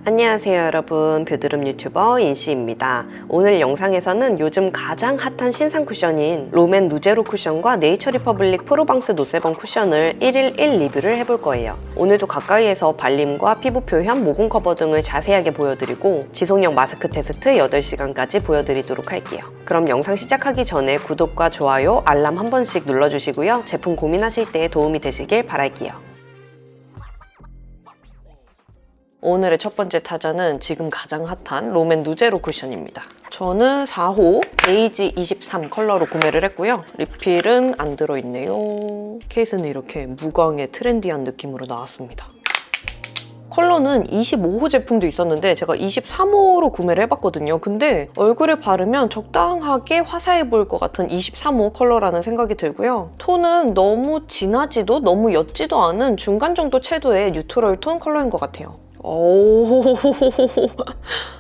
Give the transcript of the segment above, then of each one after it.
안녕하세요 여러분, 뷰드룸 유튜버 인씨입니다. 오늘 영상에서는 요즘 가장 핫한 신상 쿠션인 롬앤 누제로 쿠션과 네이처 리퍼블릭 프로방스 노세범 쿠션을 1일 1 리뷰를 해볼 거예요. 오늘도 가까이에서 발림과 피부 표현, 모공 커버 등을 자세하게 보여드리고 지속력 마스크 테스트 8시간까지 보여드리도록 할게요. 그럼 영상 시작하기 전에 구독과 좋아요, 알람 한 번씩 눌러주시고요. 제품 고민하실 때 도움이 되시길 바랄게요. 오늘의 첫 번째 타자는 지금 가장 핫한 롬앤 누제로 쿠션입니다. 저는 4호 베이지 23 컬러로 구매를 했고요. 리필은 안 들어있네요. 케이스는 이렇게 무광의 트렌디한 느낌으로 나왔습니다. 컬러는 25호 제품도 있었는데 제가 23호로 구매를 해봤거든요. 근데 얼굴에 바르면 적당하게 화사해 보일 것 같은 23호 컬러라는 생각이 들고요. 톤은 너무 진하지도 너무 옅지도 않은 중간 정도 채도의 뉴트럴 톤 컬러인 것 같아요. 오,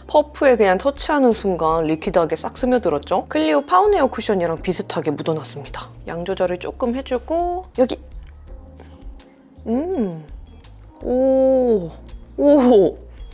퍼프에 그냥 터치하는 순간 리퀴드하게 싹 스며들었죠? 클리오 파운웨어 쿠션이랑 비슷하게 묻어놨습니다. 양 조절을 조금 해주고 여기 오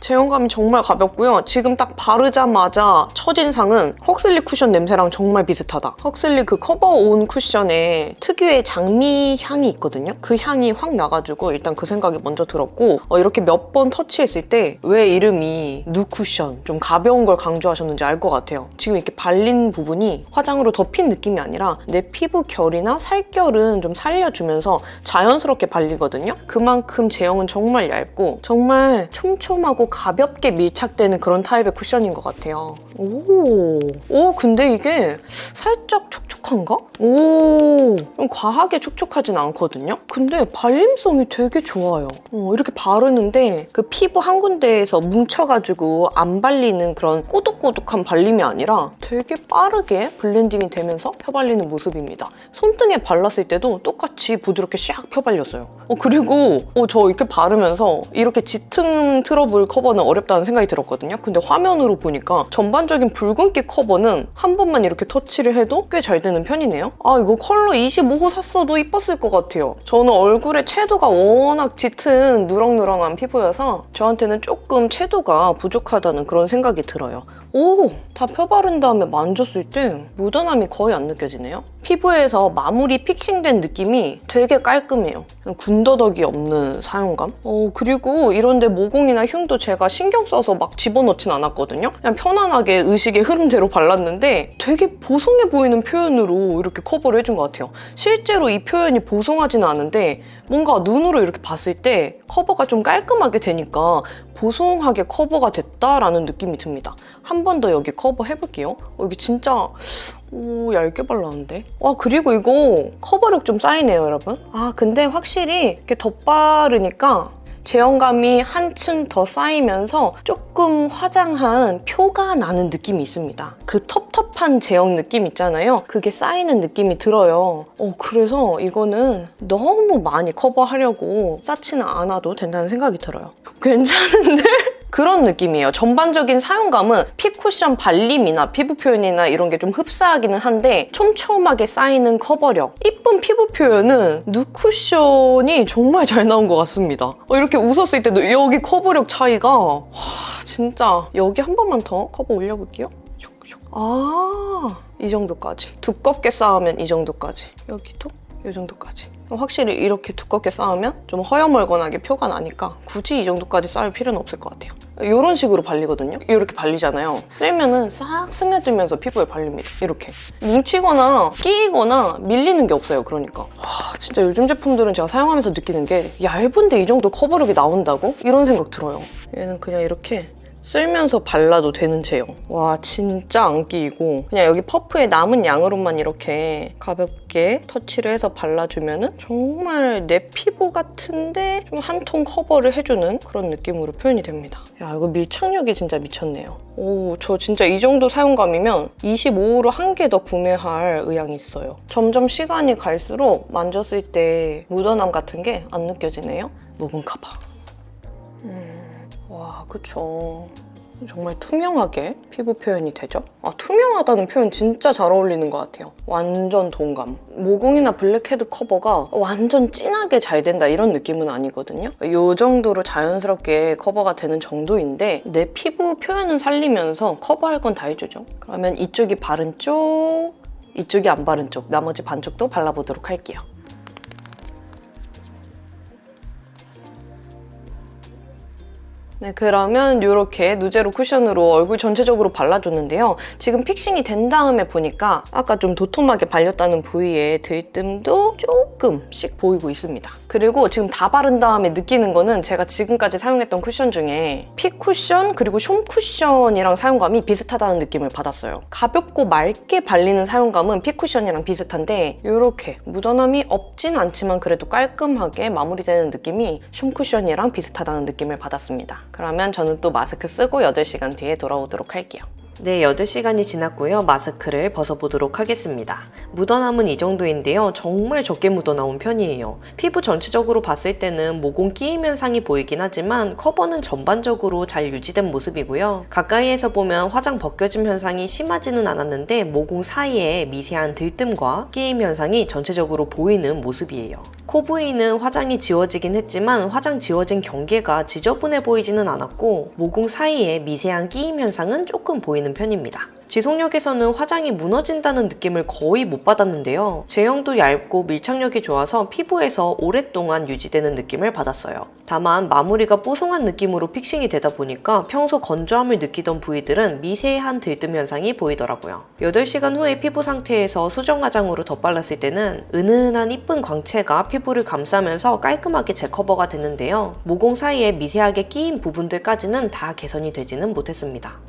제형감이 정말 가볍고요. 지금 딱 바르자마자 첫인상은 헉슬리 쿠션 냄새랑 정말 비슷하다. 헉슬리 그 커버온 쿠션에 특유의 장미 향이 있거든요. 그 향이 확 나가지고 일단 그 생각이 먼저 들었고 이렇게 몇 번 터치했을 때 왜 이름이 누 쿠션, 좀 가벼운 걸 강조하셨는지 알 것 같아요. 지금 이렇게 발린 부분이 화장으로 덮인 느낌이 아니라 내 피부 결이나 살결은 좀 살려주면서 자연스럽게 발리거든요. 그만큼 제형은 정말 얇고 정말 촘촘하고 가볍게 밀착되는 그런 타입의 쿠션인 것 같아요. 근데 이게 살짝 촉촉한가? 좀 과하게 촉촉하진 않거든요? 근데 발림성이 되게 좋아요. 이렇게 바르는데 그 피부 한 군데에서 뭉쳐가지고 안 발리는 그런 꼬독꼬독한 발림이 아니라 되게 빠르게 블렌딩이 되면서 펴발리는 모습입니다. 손등에 발랐을 때도 똑같이 부드럽게 샥 펴발렸어요. 그리고 저 이렇게 바르면서 이렇게 짙은 트러블 커버는 어렵다는 생각이 들었거든요. 근데 화면으로 보니까 전반적인 붉은기 커버는 한 번만 이렇게 터치를 해도 꽤 잘 되는 편이네요. 이거 컬러 25호 샀어도 이뻤을 것 같아요. 저는 얼굴에 채도가 워낙 짙은 누렁누렁한 피부여서 저한테는 조금 채도가 부족하다는 그런 생각이 들어요. 다 펴바른 다음에 만졌을 때 묻어남이 거의 안 느껴지네요. 피부에서 마무리 픽싱된 느낌이 되게 깔끔해요. 군더더기 없는 사용감. 그리고 이런데 모공이나 흉도 제가 신경 써서 막 집어넣진 않았거든요. 그냥 편안하게 의식의 흐름대로 발랐는데 되게 보송해 보이는 표현으로 이렇게 커버를 해준 것 같아요. 실제로 이 표현이 보송하지는 않은데 뭔가 눈으로 이렇게 봤을 때 커버가 좀 깔끔하게 되니까 보송하게 커버가 됐다라는 느낌이 듭니다. 한 번 더 여기 커버 해볼게요. 여기 진짜 얇게 발랐는데? 그리고 이거 커버력 좀 쌓이네요, 여러분. 근데 확실히 이렇게 덧바르니까 제형감이 한층 더 쌓이면서 조금 화장한 표가 나는 느낌이 있습니다. 그 텁텁한 제형 느낌 있잖아요. 그게 쌓이는 느낌이 들어요. 그래서 이거는 너무 많이 커버하려고 쌓지는 않아도 된다는 생각이 들어요. 괜찮은데? 그런 느낌이에요. 전반적인 사용감은 픽쿠션 발림이나 피부 표현이나 이런 게 좀 흡사하기는 한데 촘촘하게 쌓이는 커버력, 이쁜 피부 표현은 누쿠션이 정말 잘 나온 것 같습니다. 이렇게 웃었을 때도 여기 커버력 차이가 진짜 여기 한 번만 더 커버 올려볼게요. 이 정도까지. 두껍게 쌓으면 이 정도까지. 여기도 이 정도까지. 확실히 이렇게 두껍게 쌓으면 좀 허여멀건하게 표가 나니까 굳이 이 정도까지 쌓을 필요는 없을 것 같아요. 이런 식으로 발리거든요. 이렇게 발리잖아요. 쓸면은 싹 스며들면서 피부에 발립니다. 이렇게 뭉치거나 끼이거나 밀리는 게 없어요. 그러니까 진짜 요즘 제품들은 제가 사용하면서 느끼는 게 얇은데 이 정도 커버력이 나온다고? 이런 생각 들어요. 얘는 그냥 이렇게 쓸면서 발라도 되는 제형. 진짜 안 끼이고 그냥 여기 퍼프에 남은 양으로만 이렇게 가볍게 터치를 해서 발라주면은 정말 내 피부 같은데 좀 한 톤 커버를 해주는 그런 느낌으로 표현이 됩니다. 이거 밀착력이 진짜 미쳤네요. 저 진짜 이 정도 사용감이면 25호로 한 개 더 구매할 의향이 있어요. 점점 시간이 갈수록 만졌을 때 묻어남 같은 게 안 느껴지네요. 모공 커버. 그쵸. 정말 투명하게 피부 표현이 되죠? 투명하다는 표현 진짜 잘 어울리는 것 같아요. 완전 동감. 모공이나 블랙헤드 커버가 완전 진하게 잘 된다 이런 느낌은 아니거든요. 이 정도로 자연스럽게 커버가 되는 정도인데 내 피부 표현은 살리면서 커버할 건 다 해주죠. 그러면 이쪽이 바른 쪽, 이쪽이 안 바른 쪽, 나머지 반쪽도 발라보도록 할게요. 네, 그러면 이렇게 누제로 쿠션으로 얼굴 전체적으로 발라줬는데요. 지금 픽싱이 된 다음에 보니까 아까 좀 도톰하게 발렸다는 부위에 들뜸도 조금씩 보이고 있습니다. 그리고 지금 다 바른 다음에 느끼는 거는 제가 지금까지 사용했던 쿠션 중에 픽 쿠션 그리고 숑 쿠션이랑 사용감이 비슷하다는 느낌을 받았어요. 가볍고 맑게 발리는 사용감은 픽 쿠션이랑 비슷한데 이렇게 묻어남이 없진 않지만 그래도 깔끔하게 마무리되는 느낌이 숑 쿠션이랑 비슷하다는 느낌을 받았습니다. 그러면 저는 또 마스크 쓰고 8시간 뒤에 돌아오도록 할게요. 네, 8시간이 지났고요. 마스크를 벗어보도록 하겠습니다. 묻어남은 이 정도인데요. 정말 적게 묻어나온 편이에요. 피부 전체적으로 봤을 때는 모공 끼임 현상이 보이긴 하지만 커버는 전반적으로 잘 유지된 모습이고요. 가까이에서 보면 화장 벗겨짐 현상이 심하지는 않았는데 모공 사이에 미세한 들뜸과 끼임 현상이 전체적으로 보이는 모습이에요. 코 부위는 화장이 지워지긴 했지만 화장 지워진 경계가 지저분해 보이지는 않았고 모공 사이에 미세한 끼임 현상은 조금 보이는 편입니다. 지속력에서는 화장이 무너진다는 느낌을 거의 못 받았는데요. 제형도 얇고 밀착력이 좋아서 피부에서 오랫동안 유지되는 느낌을 받았어요. 다만 마무리가 뽀송한 느낌으로 픽싱이 되다 보니까 평소 건조함을 느끼던 부위들은 미세한 들뜸 현상이 보이더라고요. 8시간 후에 피부 상태에서 수정 화장으로 덧발랐을 때는 은은한 이쁜 광채가 피부를 감싸면서 깔끔하게 재커버가 됐는데요. 모공 사이에 미세하게 끼인 부분들까지는 다 개선이 되지는 못했습니다.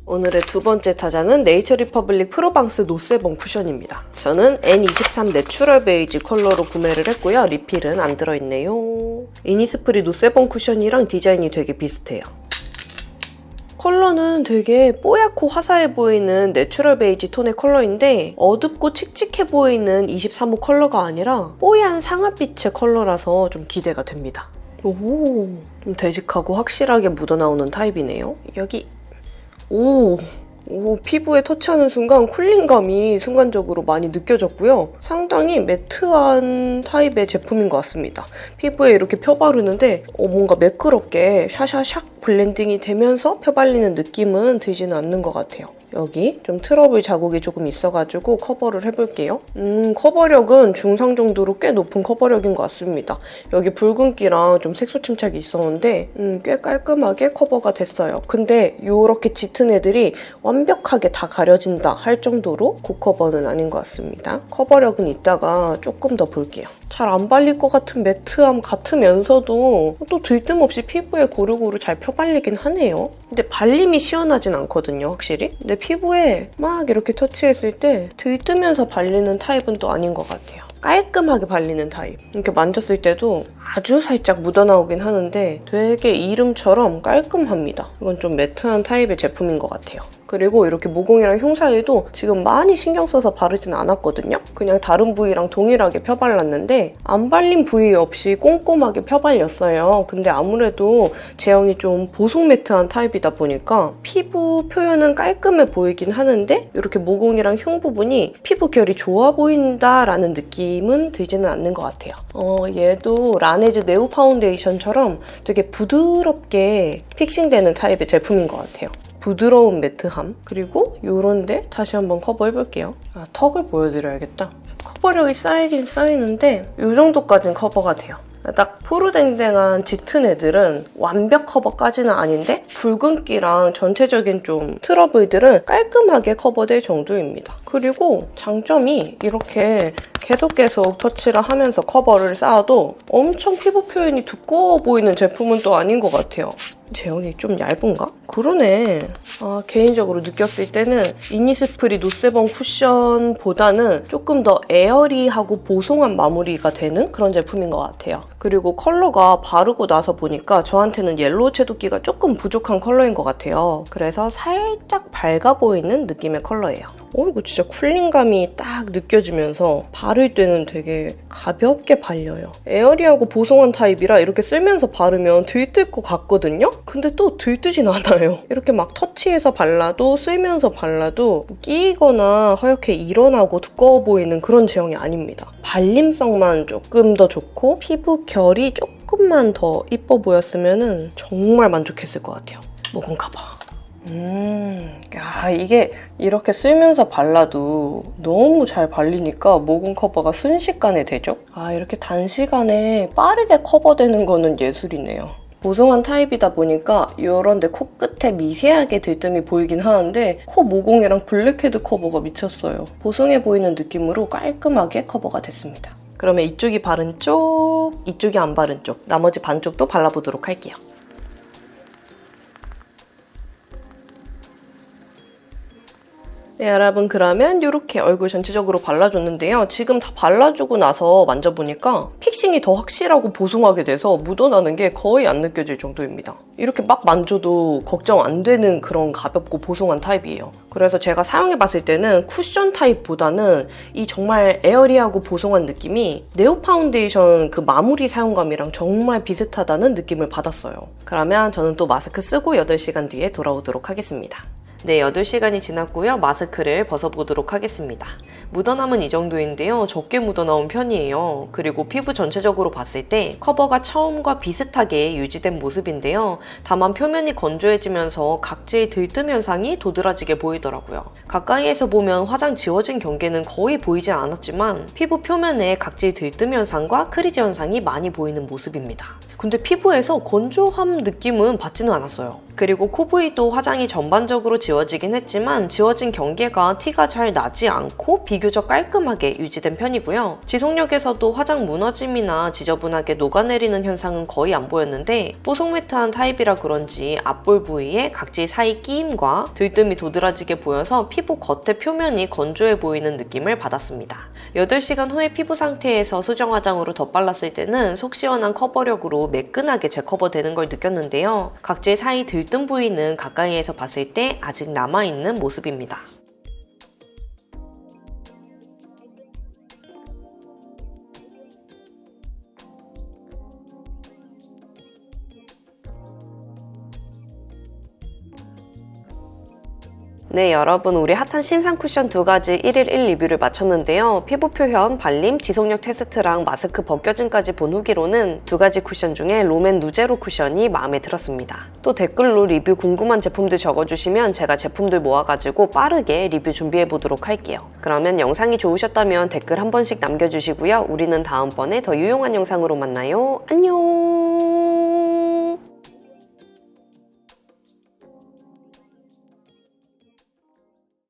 오늘의 두 번째 타자는 네이처 리퍼블릭 프로방스 노세범 쿠션입니다. 저는 N23 내추럴 베이지 컬러로 구매를 했고요. 리필은 안 들어있네요. 이니스프리 노세범 쿠션이랑 디자인이 되게 비슷해요. 컬러는 되게 뽀얗고 화사해 보이는 내추럴 베이지 톤의 컬러인데 어둡고 칙칙해 보이는 23호 컬러가 아니라 뽀얀 상아빛의 컬러라서 좀 기대가 됩니다. 오, 좀 되직하고 확실하게 묻어나오는 타입이네요. 여기 오, 피부에 터치하는 순간 쿨링감이 순간적으로 많이 느껴졌고요. 상당히 매트한 타입의 제품인 것 같습니다. 피부에 이렇게 펴바르는데 뭔가 매끄럽게 샤샤샥 블렌딩이 되면서 펴발리는 느낌은 들지는 않는 것 같아요. 여기 좀 트러블 자국이 조금 있어가지고 커버를 해볼게요. 커버력은 중상 정도로 꽤 높은 커버력인 것 같습니다. 여기 붉은기랑 좀 색소 침착이 있었는데 꽤 깔끔하게 커버가 됐어요. 근데 이렇게 짙은 애들이 완벽하게 다 가려진다 할 정도로 고커버는 아닌 것 같습니다. 커버력은 이따가 조금 더 볼게요. 잘 안 발릴 것 같은 매트함 같으면서도 또 들뜸 없이 피부에 고루고루 잘 펴발리긴 하네요. 근데 발림이 시원하진 않거든요, 확실히. 근데 피부에 막 이렇게 터치했을 때 들뜨면서 발리는 타입은 또 아닌 것 같아요. 깔끔하게 발리는 타입. 이렇게 만졌을 때도 아주 살짝 묻어나오긴 하는데 되게 이름처럼 깔끔합니다. 이건 좀 매트한 타입의 제품인 것 같아요. 그리고 이렇게 모공이랑 흉 사이도 지금 많이 신경 써서 바르진 않았거든요. 그냥 다른 부위랑 동일하게 펴발랐는데 안 발린 부위 없이 꼼꼼하게 펴발렸어요. 근데 아무래도 제형이 좀 보송 매트한 타입이다 보니까 피부 표현은 깔끔해 보이긴 하는데 이렇게 모공이랑 흉 부분이 피부 결이 좋아 보인다라는 느낌은 들지는 않는 것 같아요. 얘도 라네즈 네오 파운데이션처럼 되게 부드럽게 픽싱되는 타입의 제품인 것 같아요. 부드러운 매트함. 그리고 요런데 다시 한번 커버해볼게요. 턱을 보여드려야겠다. 커버력이 쌓이긴 쌓이는데 이 정도까지는 커버가 돼요. 딱 푸르댕댕한 짙은 애들은 완벽 커버까지는 아닌데 붉은기랑 전체적인 좀 트러블들은 깔끔하게 커버될 정도입니다. 그리고 장점이 이렇게 계속 터치를 하면서 커버를 쌓아도 엄청 피부 표현이 두꺼워 보이는 제품은 또 아닌 것 같아요. 제형이 좀 얇은가? 그러네. 개인적으로 느꼈을 때는 이니스프리 노세범 쿠션보다는 조금 더 에어리하고 보송한 마무리가 되는 그런 제품인 것 같아요. 그리고 컬러가 바르고 나서 보니까 저한테는 옐로우 채도끼가 조금 부족한 컬러인 것 같아요. 그래서 살짝 밝아 보이는 느낌의 컬러예요. 이거 진짜 쿨링감이 딱 느껴지면서 바를 때는 되게 가볍게 발려요. 에어리하고 보송한 타입이라 이렇게 쓰면서 바르면 들뜰 것 같거든요? 근데 또 들뜨진 않아요. 이렇게 막 터치해서 발라도 쓰면서 발라도 끼거나 허옇게 일어나고 두꺼워 보이는 그런 제형이 아닙니다. 발림성만 조금 더 좋고 피부 결이 조금만 더 이뻐 보였으면 정말 만족했을 것 같아요. 모공 커버. 야, 이게 이렇게 쓰면서 발라도 너무 잘 발리니까 모공 커버가 순식간에 되죠? 이렇게 단시간에 빠르게 커버되는 거는 예술이네요. 보송한 타입이다 보니까 이런 데 코끝에 미세하게 들뜸이 보이긴 하는데 코 모공이랑 블랙헤드 커버가 미쳤어요. 보송해 보이는 느낌으로 깔끔하게 커버가 됐습니다. 그러면 이쪽이 바른 쪽, 이쪽이 안 바른 쪽, 나머지 반쪽도 발라보도록 할게요. 네, 여러분 그러면 이렇게 얼굴 전체적으로 발라줬는데요. 지금 다 발라주고 나서 만져보니까 픽싱이 더 확실하고 보송하게 돼서 묻어나는 게 거의 안 느껴질 정도입니다. 이렇게 막 만져도 걱정 안 되는 그런 가볍고 보송한 타입이에요. 그래서 제가 사용해봤을 때는 쿠션 타입보다는 이 정말 에어리하고 보송한 느낌이 네오 파운데이션 그 마무리 사용감이랑 정말 비슷하다는 느낌을 받았어요. 그러면 저는 또 마스크 쓰고 8시간 뒤에 돌아오도록 하겠습니다. 네, 8시간이 지났고요. 마스크를 벗어보도록 하겠습니다. 묻어남은 이 정도인데요. 적게 묻어나온 편이에요. 그리고 피부 전체적으로 봤을 때 커버가 처음과 비슷하게 유지된 모습인데요. 다만 표면이 건조해지면서 각질 들뜸 현상이 도드라지게 보이더라고요. 가까이에서 보면 화장 지워진 경계는 거의 보이진 않았지만 피부 표면에 각질 들뜸 현상과 크리즈 현상이 많이 보이는 모습입니다. 근데 피부에서 건조함 느낌은 받지는 않았어요. 그리고 코 부위도 화장이 전반적으로 지워지긴 했지만 지워진 경계가 티가 잘 나지 않고 비교적 깔끔하게 유지된 편이고요. 지속력에서도 화장 무너짐이나 지저분하게 녹아내리는 현상은 거의 안 보였는데 뽀송 매트한 타입이라 그런지 앞볼 부위에 각질 사이 끼임과 들뜸이 도드라지게 보여서 피부 겉의 표면이 건조해 보이는 느낌을 받았습니다. 8시간 후에 피부 상태에서 수정 화장으로 덧발랐을 때는 속 시원한 커버력으로 매끈하게 재커버되는 걸 느꼈는데요. 각질 사이 들뜸 부위는 가까이에서 봤을 때 아직 남아있는 모습입니다. 네, 여러분 우리 핫한 신상 쿠션 2가지 1일 1 리뷰를 마쳤는데요. 피부 표현, 발림, 지속력 테스트랑 마스크 벗겨짐까지 본 후기로는 2가지 쿠션 중에 롬앤 누제로 쿠션이 마음에 들었습니다. 또 댓글로 리뷰 궁금한 제품들 적어주시면 제가 제품들 모아가지고 빠르게 리뷰 준비해보도록 할게요. 그러면 영상이 좋으셨다면 댓글 한 번씩 남겨주시고요. 우리는 다음번에 더 유용한 영상으로 만나요. 안녕!